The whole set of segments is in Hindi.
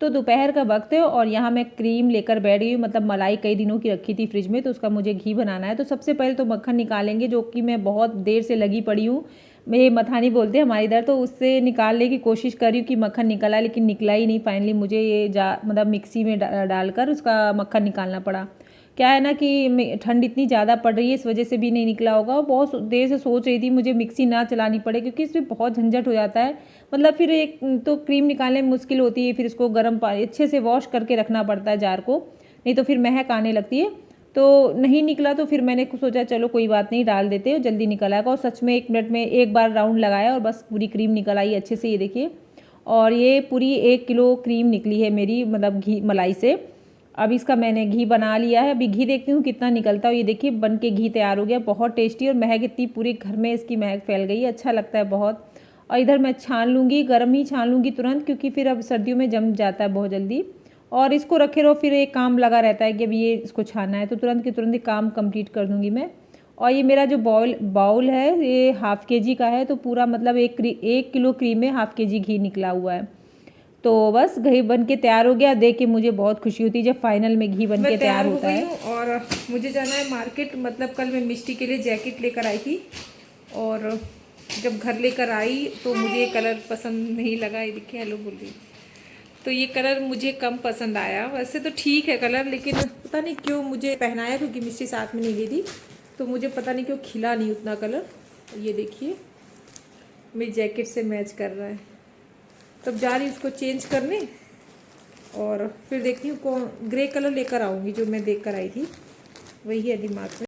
तो दोपहर का वक्त है और यहाँ मैं क्रीम लेकर बैठ गई हूँ। मतलब मलाई कई दिनों की रखी थी फ्रिज में, तो उसका मुझे घी बनाना है। तो सबसे पहले तो मक्खन निकालेंगे, जो कि मैं बहुत देर से लगी पड़ी हूँ। मेरे मथानी बोलते हैं हमारे इधर, तो उससे निकालने की कोशिश कर रही हूँ कि मक्खन निकला, लेकिन निकला ही नहीं। फाइनली मुझे ये मतलब मिक्सी में डालकर उसका मक्खन निकालना पड़ा। क्या है ना कि ठंड इतनी ज़्यादा पड़ रही है, इस वजह से भी नहीं निकला होगा। और बहुत देर से सोच रही थी मुझे मिक्सी ना चलानी पड़े, क्योंकि इसमें बहुत झंझट हो जाता है। मतलब फिर एक तो क्रीम निकालने में मुश्किल होती है, फिर इसको गर्म पानी अच्छे से वॉश करके रखना पड़ता है जार को, नहीं तो फिर महक आने लगती है। तो नहीं निकला, तो फिर मैंने सोचा चलो कोई बात नहीं, डाल देते हो, जल्दी निकल आएगा। और सच में 1 मिनट में एक बार राउंड लगाया और बस पूरी क्रीम निकल आई अच्छे से, ये देखिए। और ये पूरी 1 किलो क्रीम निकली है मेरी, मतलब घी मलाई से। अब इसका मैंने घी बना लिया है। अभी घी देखती हूँ कितना निकलता है। ये देखिए बन के घी तैयार हो गया, बहुत टेस्टी, और महक इतनी पूरे घर में इसकी महक फैल गई है, अच्छा लगता है बहुत। और इधर मैं छान लूँगी, गर्म ही छान लूँगी तुरंत, क्योंकि फिर अब सर्दियों में जम जाता है बहुत जल्दी। और इसको रखे रहो, फिर एक काम लगा रहता है कि अब ये इसको छानना है, तो तुरंत के तुरंत ही काम कंप्लीट कर दूँगी मैं। और ये मेरा जो बाउल है ये ½ kg का है, तो पूरा मतलब 1 किलो क्रीम में ½ kg घी निकला हुआ है। तो बस घी बन के तैयार हो गया। देख के मुझे बहुत खुशी होती है जब फाइनल में घी बन के तैयार होता है। और मुझे जाना है मार्केट। मतलब कल मैं मिष्टी के लिए जैकेट लेकर आई थी, और जब घर लेकर आई तो मुझे ये कलर पसंद नहीं लगा। ये देखिए हेलो बोल रही, तो ये कलर मुझे कम पसंद आया। वैसे तो ठीक है कलर, लेकिन पता नहीं क्यों मुझे पहनाया, क्योंकि मिष्टी साथ में नहीं गई थी, तो मुझे पता नहीं क्यों खिला नहीं उतना कलर। ये देखिए मेरी जैकेट से मैच कर रहा है। तब जा रही उसको चेंज करने, और फिर देखती हूँ कौन ग्रे कलर लेकर आऊँगी, जो मैं देख कर आई थी वही है दिमाग में।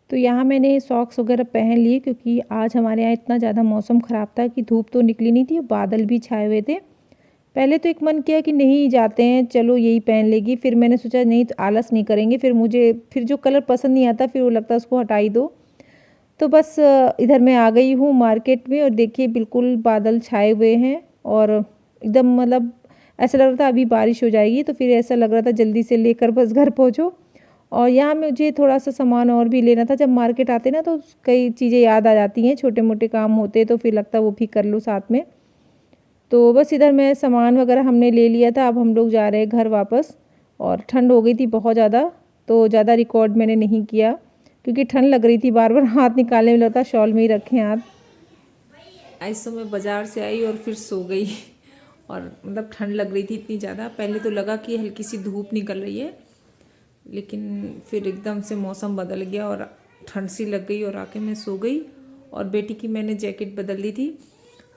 तो यहाँ मैंने सॉक्स वगैरह पहन लिए, क्योंकि आज हमारे यहाँ इतना ज़्यादा मौसम ख़राब था कि धूप तो निकली नहीं थी, बादल भी छाए हुए थे। पहले तो एक मन किया कि नहीं जाते हैं, चलो यही पहन लेगी। फिर मैंने सोचा नहीं, तो आलस नहीं करेंगे, फिर जो कलर पसंद नहीं आता फिर वो लगता है उसको हटा ही दो। तो बस इधर मैं आ गई हूँ मार्केट में, और देखिए बिल्कुल बादल छाए हुए हैं, और एकदम मतलब ऐसा लग रहा था अभी बारिश हो जाएगी। तो फिर ऐसा लग रहा था जल्दी से लेकर बस घर पहुँचो। और यहाँ मुझे थोड़ा सा सामान और भी लेना था। जब मार्केट आते ना तो कई चीज़ें याद आ जाती हैं, छोटे मोटे काम होते तो फिर लगता है वो भी कर लो साथ में। तो बस इधर मैं सामान वगैरह हमने ले लिया था, अब हम लोग जा रहे हैं घर वापस। और ठंड हो गई थी बहुत ज़्यादा, तो ज़्यादा रिकॉर्ड मैंने नहीं किया, क्योंकि ठंड लग रही थी, बार बार हाथ निकालने में लगता शॉल में ही रखे हाथ। आज तो मैं बाज़ार से आई और फिर सो गई। और मतलब ठंड लग रही थी इतनी ज़्यादा। पहले तो लगा कि हल्की सी धूप निकल रही है, लेकिन फिर एकदम से मौसम बदल गया और ठंड सी लग गई, और आके मैं सो गई। और बेटी की मैंने जैकेट बदल दी थी।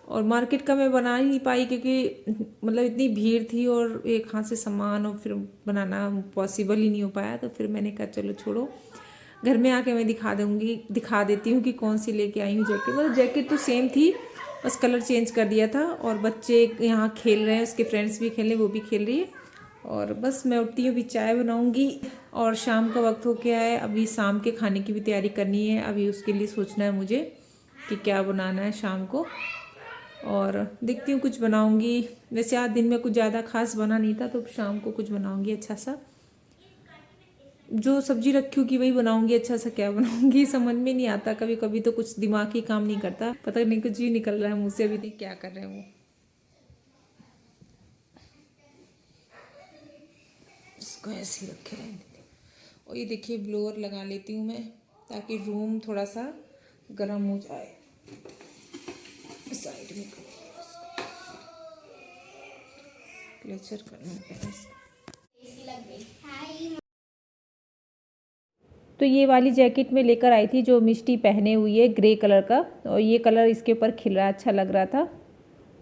और मार्केट का मैं बना ही नहीं पाई, क्योंकि मतलब इतनी भीड़ थी, और एक हाथ से सामान और फिर बनाना पॉसिबल ही नहीं हो पाया। तो फिर मैंने कहा चलो छोड़ो, घर में आके मैं दिखा देती हूँ कि कौन सी लेके आई हूँ जैकेट। मतलब जैकेट तो सेम थी, बस कलर चेंज कर दिया था। और बच्चे यहाँ खेल रहे हैं, उसके फ्रेंड्स भी खेल रहे हैं, वो भी खेल रही है। और बस मैं उठती हूँ, अभी चाय बनाऊँगी, और शाम का वक्त हो गया है। अभी शाम के खाने की भी तैयारी करनी है। अभी उसके लिए सोचना है मुझे कि क्या बनाना है शाम को, और देखती हूँ कुछ बनाऊँगी। वैसे आज दिन में कुछ ज़्यादा खास बना नहीं था, तो शाम को कुछ बनाऊँगी अच्छा सा। जो सब्जी रखी होगी वही बनाऊँगी, अच्छा सा क्या बनाऊँगी समझ में नहीं आता। कभी कभी तो कुछ दिमाग ही काम नहीं करता, पता नहीं कुछ भी निकल रहा है मुँह से, अभी नहीं क्या कर रहे हैं वो। इसको ऐसे ही रखे रहने देते। और ये देखिए ब्लोअर लगा लेती हूँ मैं, ताकि रूम थोड़ा सा गर्म हो जाए। साइड में क्लेचर करना पड़ेगा। तो ये वाली जैकेट में लेकर आई थी, जो मिष्टी पहने हुई है, ग्रे कलर का, और ये कलर इसके ऊपर खिल रहा, अच्छा लग रहा था।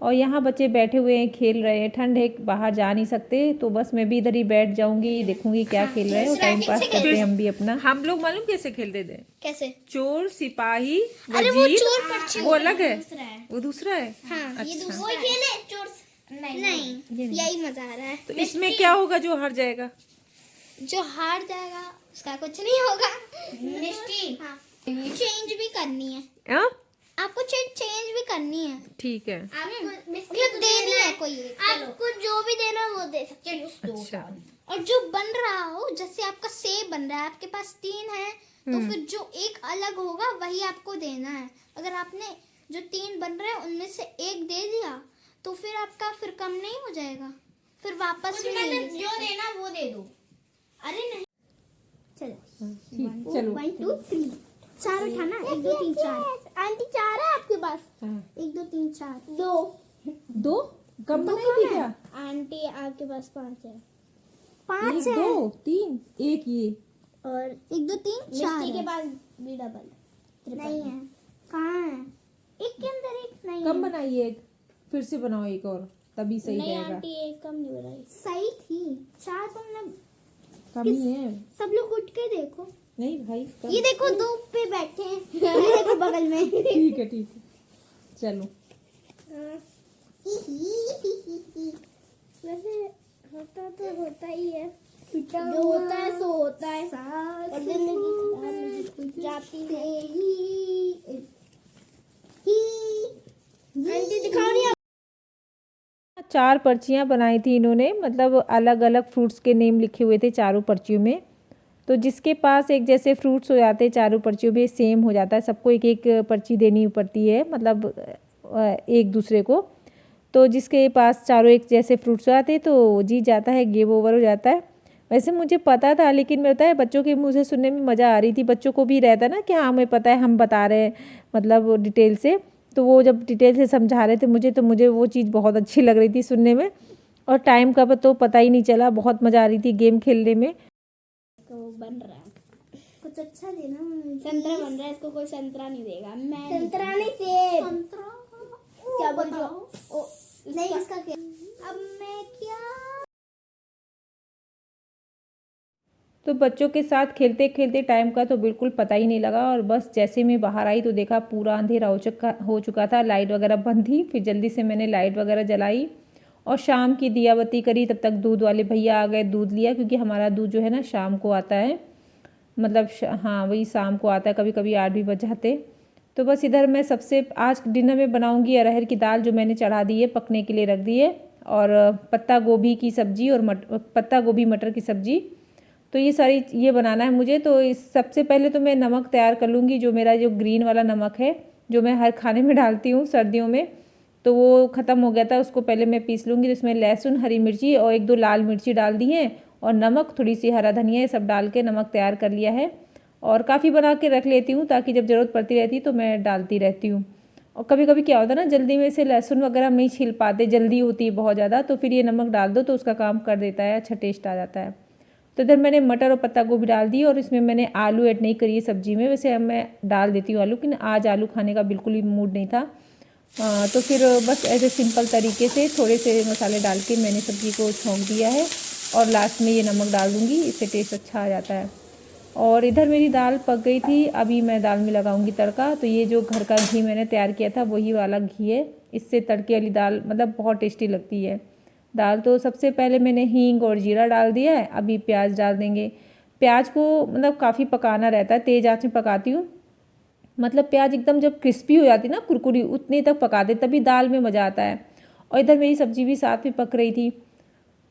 और यहाँ बच्चे बैठे हुए हैं, खेल रहे हैं। ठंड है, बाहर जा नहीं सकते, तो बस मैं भी इधर ही बैठ जाऊंगी, देखूंगी क्या खेल रहे हैं, और टाइम पास करते हैं हम भी अपना। हम लोग मालूम कैसे खेलते थे? कैसे? चोर सिपाही अरे वो वजीर, चोर पर्ची वो अलग है, वो दूसरा है। हाँ, अच्छा, ये दूसरा खेले चोर। नहीं, यही मजा आ रहा है। तो इसमें क्या होगा जो हार जाएगा? जो हार जाएगा उसका कुछ नहीं होगा। मिष्टी, हाँ, चेंज भी करनी है। हाँ? आपको चेंज भी करनी है। ठीक है। मतलब देनी है कोई, आपको जो भी देना है वो दे सकते हो। अच्छा। और जो बन रहा हो, जैसे आपका सेब बन रहा है, आपके पास 3 है तो फिर जो एक अलग होगा वही आपको देना है। अगर आपने जो 3 बन रहे हैं उनमें से एक दे दिया तो फिर आपका फिर कम नहीं हो जाएगा, फिर वापस भी नहीं जो देना वो दे दो। अरे नहीं, चलो ठीक, चलो 1 2 3 4 उठाना, 1 2 3 4। आंटी 4 है आपके पास? 1 2 3 4 दो कम बनाई थी क्या? आंटी आपके पास 5 है। 1 2 3 1 ये और 1 2 3 4 मिस्टी के पास भी डबल नहीं है। कहाँ है? एक के अंदर एक नहीं कम है। बनाइए, एक फिर से बनाओ एक और, तभी सही नहीं रहेगा। आंटी एक कम नहीं बनाई। सही थी 4, तुमने कम ही है। सब लोग उठ के देखो। नहीं भाई कम। ये देखो 2 पे बैठे हैं, ये देखो बगल में। ठीक है चलो। वैसे होता तो होता ही है, जो होता है सो होता है। और जिंदगी खराब जाती है। आंटी दिखाओ नहीं। 4 पर्चियाँ बनाई थी इन्होंने, मतलब अलग अलग फ्रूट्स के नेम लिखे हुए थे चारों पर्चियों में। तो जिसके पास एक जैसे फ्रूट्स हो जाते हैं चारों पर्चियों में, सेम हो जाता है, सबको एक एक पर्ची देनी पड़ती है, मतलब एक दूसरे को। तो जिसके पास चारों एक जैसे फ्रूट्स हो जाते हैं तो जीत जाता है, गेम ओवर हो जाता है। वैसे मुझे पता था, लेकिन मैं बताया बच्चों के मुँह से सुनने में मज़ा आ रही थी। बच्चों को भी रहता ना कि हाँ हमें पता है, हम बता रहे हैं मतलब डिटेल से। तो वो जब डिटेल से समझा रहे थे मुझे, तो मुझे वो चीज़ बहुत अच्छी लग रही थी सुनने में। और टाइम का तो पता ही नहीं चला, बहुत मज़ा आ रही थी गेम खेलने में। तो बन रहा है, कुछ अच्छा देना। संतरा बन रहा है, इसको कोई संतरा नहीं देगा। मैं संतरा नहीं, सेब। संतरा क्या बोल रहे हो? नहीं इसका क्या? अब मैं क्या? तो बच्चों के साथ खेलते खेलते टाइम का तो बिल्कुल पता ही नहीं लगा। और बस जैसे मैं बाहर आई तो देखा पूरा अंधेरा हो चुका था, लाइट वगैरह बंद थी। फिर जल्दी से मैंने लाइट वगैरह जलाई और शाम की दिया बत्ती करी। तब तक दूध वाले भैया आ गए, दूध लिया, क्योंकि हमारा दूध जो है ना शाम को आता है, मतलब हाँ वही शाम को आता है, कभी कभी 8 भी बज जाते। तो बस इधर मैं सबसे आज डिनर में बनाऊंगी अरहर की दाल, जो मैंने चढ़ा दी है, पकने के लिए रख दी है। और पत्ता गोभी की सब्जी और पत्ता गोभी मटर की सब्जी। तो ये सारी ये बनाना है मुझे। तो इस सबसे पहले तो मैं नमक तैयार कर लूँगी, जो मेरा जो ग्रीन वाला नमक है, जो मैं हर खाने में डालती हूँ सर्दियों में। तो वो ख़त्म हो गया था, उसको पहले मैं पीस लूँगी। तो इसमें लहसुन, हरी मिर्ची और 1 2 लाल मिर्ची डाल दी है, और नमक, थोड़ी सी हरा धनिया, ये सब डाल के नमक तैयार कर लिया है। और काफ़ी बना के रख लेती हूँ, ताकि जब ज़रूरत पड़ती रहती है तो मैं डालती रहती हूँ। और कभी कभी क्या होता है ना, जल्दी में से लहसुन वगैरह हम नहीं छील पाते, जल्दी होती है बहुत ज़्यादा, तो फिर ये नमक डाल दो तो उसका काम कर देता है, अच्छा टेस्ट आ जाता है। तो इधर मैंने मटर और पत्ता गोभी डाल दी, और इसमें मैंने आलू ऐड नहीं करी है सब्जी में। वैसे मैं डाल देती हूँ आलू, लेकिन आज आलू खाने का बिल्कुल ही मूड नहीं था। तो फिर बस ऐसे सिंपल तरीके से थोड़े से मसाले डाल के मैंने सब्ज़ी को छौंक दिया है। और लास्ट में ये नमक डाल दूँगी, इससे टेस्ट अच्छा आ जाता है। और इधर मेरी दाल पक गई थी, अभी मैं दाल में लगाऊंगी तड़का। तो ये जो घर का घी मैंने तैयार किया था वही वाला घी है, इससे तड़के वाली दाल मतलब बहुत टेस्टी लगती है दाल। तो सबसे पहले मैंने हींग और जीरा डाल दिया है, अभी प्याज डाल देंगे। प्याज को मतलब काफ़ी पकाना रहता है, तेज़ आंच में पकाती हूँ। मतलब प्याज एकदम जब क्रिस्पी हो जाती है ना, कुरकुरी, उतने तक पका दे, तभी दाल में मज़ा आता है। और इधर मेरी सब्जी भी साथ में पक रही थी।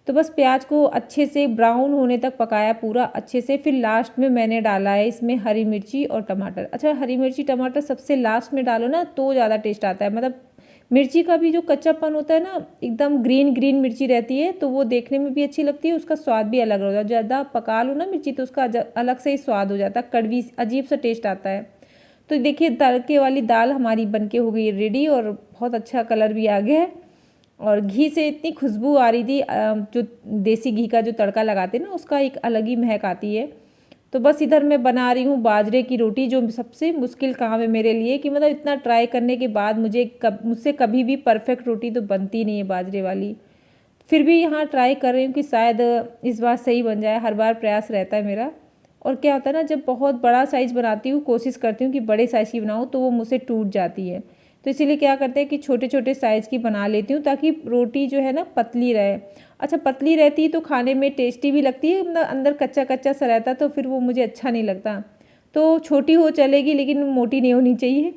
तो बस प्याज को अच्छे से ब्राउन होने तक पकाया पूरा अच्छे से। फिर लास्ट में मैंने डाला है इसमें हरी मिर्ची और टमाटर। अच्छा, हरी मिर्ची टमाटर सबसे लास्ट में डालो ना तो ज़्यादा टेस्ट आता है। मतलब मिर्ची का भी जो कच्चापन होता है ना, एकदम ग्रीन ग्रीन मिर्ची रहती है, तो वो देखने में भी अच्छी लगती है, उसका स्वाद भी अलग होता है। ज़्यादा पका लो ना मिर्ची तो उसका अलग से ही स्वाद हो जाता है, कड़वी अजीब सा टेस्ट आता है। तो देखिए तड़के वाली दाल हमारी बनके हो गई रेडी, और बहुत अच्छा कलर भी आ गया है। और घी से इतनी खुशबू आ रही थी, जो देसी घी का जो तड़का लगाते हैं ना, उसका एक अलग ही महक आती है। तो बस इधर मैं बना रही हूँ बाजरे की रोटी, जो सबसे मुश्किल काम है मेरे लिए, कि मतलब इतना ट्राई करने के बाद मुझसे कभी भी परफेक्ट रोटी तो बनती नहीं है बाजरे वाली। फिर भी यहाँ ट्राई कर रही हूँ कि शायद इस बार सही बन जाए, हर बार प्रयास रहता है मेरा। और क्या होता है ना, जब बहुत बड़ा साइज़ बनाती हूँ, कोशिश करती हूँ कि बड़े साइज़ की बनाऊँ, तो वो मुझसे टूट जाती है। तो इसीलिए क्या करते हैं कि छोटे छोटे साइज़ की बना लेती हूँ, ताकि रोटी जो है ना पतली रहे। अच्छा, पतली रहती है तो खाने में टेस्टी भी लगती है, मतलब अंदर कच्चा कच्चा सा रहता, तो फिर वो मुझे अच्छा नहीं लगता। तो छोटी हो चलेगी, लेकिन मोटी नहीं होनी चाहिए।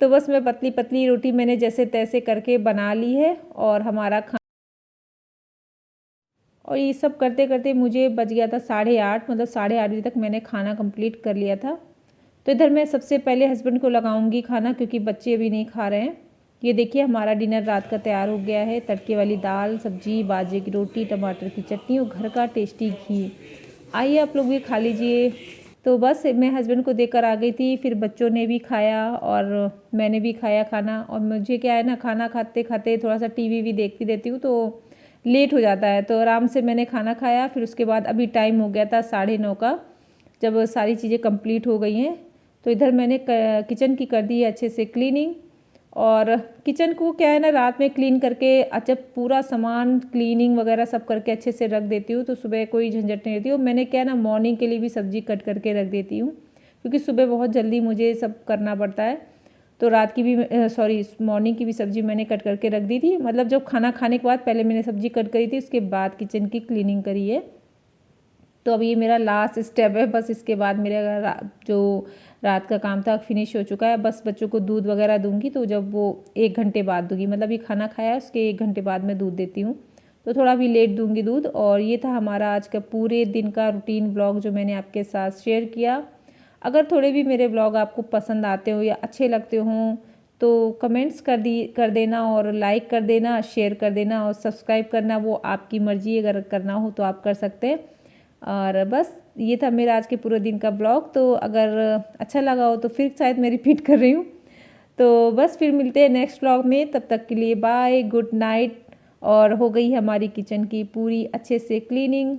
तो बस मैं पतली पतली रोटी मैंने जैसे तैसे करके बना ली है। और ये सब करते करते मुझे बज गया था 8:30, मतलब 8:30 बजे तक मैंने खाना कंप्लीट कर लिया था। तो इधर मैं सबसे पहले हस्बैंड को लगाऊंगी खाना, क्योंकि बच्चे अभी नहीं खा रहे हैं। ये देखिए हमारा डिनर रात का तैयार हो गया है। तड़के वाली दाल, सब्जी, बाजरे की रोटी, टमाटर की चटनी और घर का टेस्टी घी। आइए आप लोग भी खा लीजिए। तो बस मैं हस्बैंड को देकर आ गई थी, फिर बच्चों ने भी खाया और मैंने भी खाया खाना। और मुझे क्या है ना, खाना खाते खाते थोड़ा सा टीवी भी देखती रहती हूँ तो लेट हो जाता है। तो आराम से मैंने खाना खाया। फिर उसके बाद अभी टाइम हो गया था 9:30 का, जब सारी चीज़ें कंप्लीट हो गई हैं। तो इधर मैंने किचन की कर दी है अच्छे से क्लीनिंग। और किचन को क्या है ना, रात में क्लीन करके अच्छा पूरा सामान क्लीनिंग वगैरह सब करके अच्छे से रख देती हूँ, तो सुबह कोई झंझट नहीं रहती। और मैंने क्या है ना, मॉर्निंग के लिए भी सब्ज़ी कट करके रख देती हूँ, क्योंकि सुबह बहुत जल्दी मुझे सब करना पड़ता है। तो रात की भी मॉर्निंग की भी सब्ज़ी मैंने कट करके रख दी थी। मतलब जब खाना खाने के बाद पहले मैंने सब्ज़ी कट करी थी, उसके बाद किचन की क्लीनिंग करी है। तो अब ये मेरा लास्ट स्टेप है, बस इसके बाद मेरा जो रात का काम था फिनिश हो चुका है। बस बच्चों को दूध वगैरह दूंगी, तो जब वो 1 घंटे बाद दूंगी, मतलब ये खाना खाया है उसके 1 घंटे बाद मैं दूध देती हूँ, तो थोड़ा भी लेट दूंगी दूध। और ये था हमारा आज का पूरे दिन का रूटीन ब्लॉग जो मैंने आपके साथ शेयर किया। अगर थोड़े भी मेरे ब्लॉग आपको पसंद आते हो या अच्छे लगते हों तो कमेंट्स कर देना और लाइक कर देना, शेयर कर देना और सब्सक्राइब करना वो आपकी मर्ज़ी, अगर करना हो तो आप कर सकते हैं। और बस ये था मेरा आज के पूरे दिन का ब्लॉग। तो अगर अच्छा लगा हो तो फिर शायद मैं रिपीट कर रही हूँ। तो बस फिर मिलते हैं नेक्स्ट ब्लॉग में, तब तक के लिए बाय, गुड नाइट। और हो गई हमारी किचन की पूरी अच्छे से क्लीनिंग।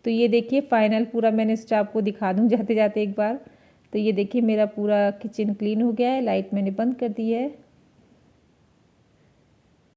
तो ये देखिए फाइनल पूरा मैंने सोचा आपको दिखा दूँ जाते जाते एक बार। तो ये देखिए मेरा पूरा किचन क्लीन हो गया है, लाइट मैंने बंद कर दी है।